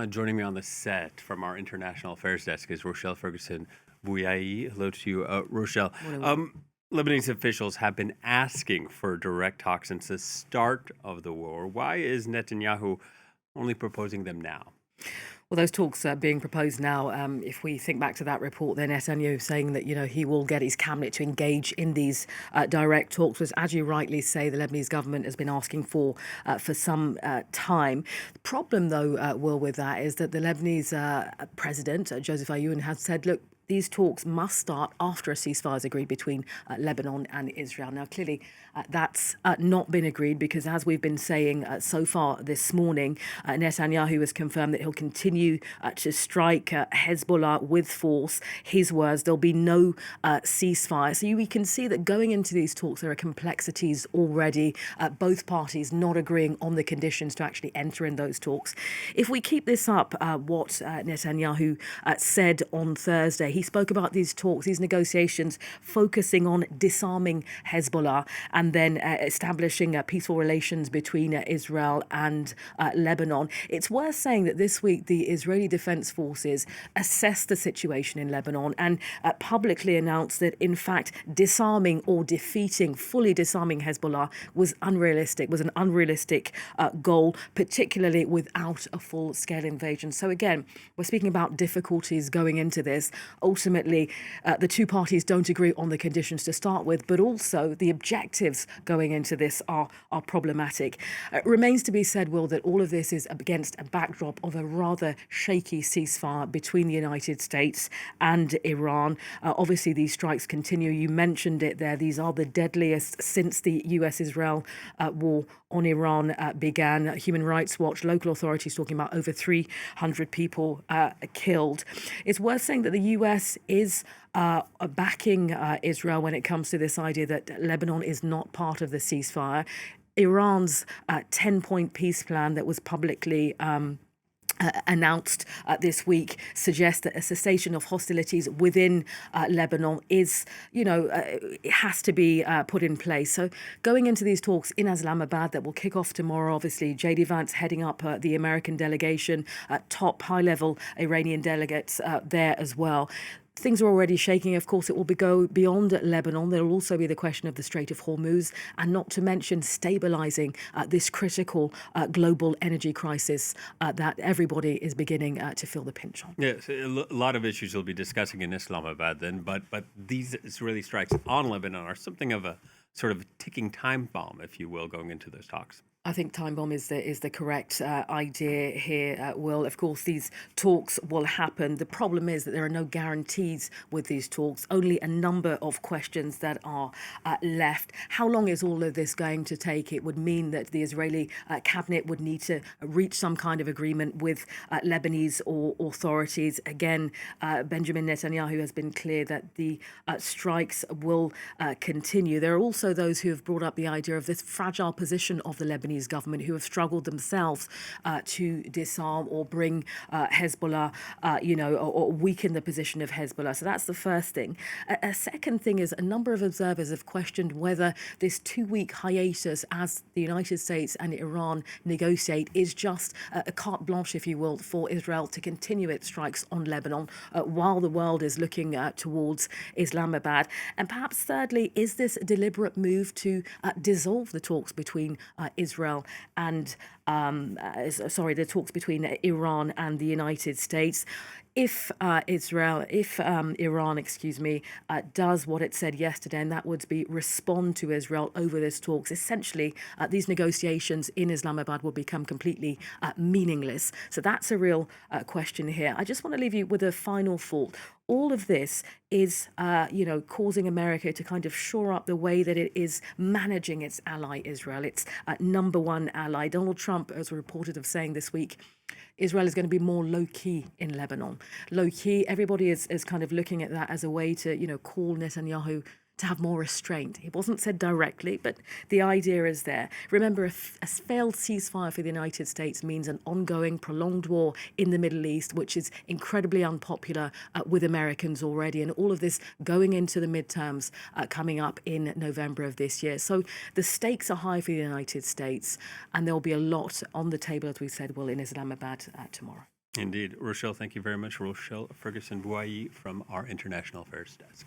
Joining me on the set from our international affairs desk is Rochelle Ferguson, Bouyahi. Hello to you, Rochelle. Morning. Lebanese officials have been asking for direct talks since the start of the war. Why is Netanyahu only proposing them now? Well, those talks are being proposed now. If we think back to that report, then Netanyahu saying that, he will get his cabinet to engage in these direct talks, was, as you rightly say, the Lebanese government has been asking for some time. The problem, though, Will, with that is that the Lebanese president, Joseph Aoun, has said, look, these talks must start after a ceasefire is agreed between Lebanon and Israel. Now, clearly, that's not been agreed because, as we've been saying so far this morning, Netanyahu has confirmed that he'll continue to strike Hezbollah with force. His words, there'll be no ceasefire. So we can see that going into these talks, there are complexities already, both parties not agreeing on the conditions to actually enter in those talks. If we keep this up, what Netanyahu said on Thursday, he spoke about these talks, these negotiations, focusing on disarming Hezbollah and then establishing peaceful relations between Israel and Lebanon. It's worth saying that this week the Israeli Defense Forces assessed the situation in Lebanon and publicly announced that, in fact, disarming or defeating, fully disarming Hezbollah was unrealistic, was an unrealistic goal, particularly without a full-scale invasion. So again, we're speaking about difficulties going into this. Ultimately, the two parties don't agree on the conditions to start with, but also the objectives going into this are problematic. It remains to be said, Will, that all of this is against a backdrop of a rather shaky ceasefire between the United States and Iran. Obviously, these strikes continue. You mentioned it there. These are the deadliest since the US-Israel war on Iran began. Human Rights Watch, local authorities talking about over 300 people killed. It's worth saying that the US is backing Israel when it comes to this idea that Lebanon is not part of the ceasefire. Iran's 10-point peace plan that was publicly announced this week suggests that a cessation of hostilities within Lebanon is, it has to be put in place. So going into these talks in Islamabad that will kick off tomorrow, obviously, J.D. Vance heading up the American delegation, top high-level Iranian delegates there as well. Things are already shaking. Of course, it will go beyond Lebanon. There will also be the question of the Strait of Hormuz, and not to mention stabilizing this critical global energy crisis that everybody is beginning to feel the pinch on. Yes, a lot of issues we'll be discussing in Islamabad then, but these Israeli strikes on Lebanon are something of a sort of ticking time bomb, if you will, going into those talks. I think time bomb is the correct idea here, Will. Of course, these talks will happen. The problem is that there are no guarantees with these talks, only a number of questions that are left. How long is all of this going to take? It would mean that the Israeli cabinet would need to reach some kind of agreement with Lebanese authorities. Again, Benjamin Netanyahu has been clear that the strikes will continue. There are also those who have brought up the idea of this fragile position of the Lebanese government, who have struggled themselves to disarm or bring Hezbollah, or weaken the position of Hezbollah. So that's the first thing. A second thing is a number of observers have questioned whether this 2-week hiatus as the United States and Iran negotiate is just a carte blanche, if you will, for Israel to continue its strikes on Lebanon while the world is looking towards Islamabad. And perhaps thirdly, is this a deliberate move to dissolve the talks between Israel and the talks between Iran and the United States? If Iran, does what it said yesterday, and that would be respond to Israel over this talks, essentially these negotiations in Islamabad will become completely meaningless. So that's a real question here. I just want to leave you with a final thought. All of this is, causing America to kind of shore up the way that it is managing its ally Israel, its number one ally. Donald Trump, as reported of saying this week, Israel is going to be more low-key in Lebanon. Low-key, everybody is kind of looking at that as a way to, call Netanyahu to have more restraint. It wasn't said directly, but the idea is there. Remember, a failed ceasefire for the United States means an ongoing, prolonged war in the Middle East, which is incredibly unpopular with Americans already, and all of this going into the midterms coming up in November of this year. So the stakes are high for the United States, and there'll be a lot on the table, as we said, Will, in Islamabad tomorrow. Indeed. Rochelle, thank you very much. Rochelle Ferguson Bouyahi from our International Affairs Desk.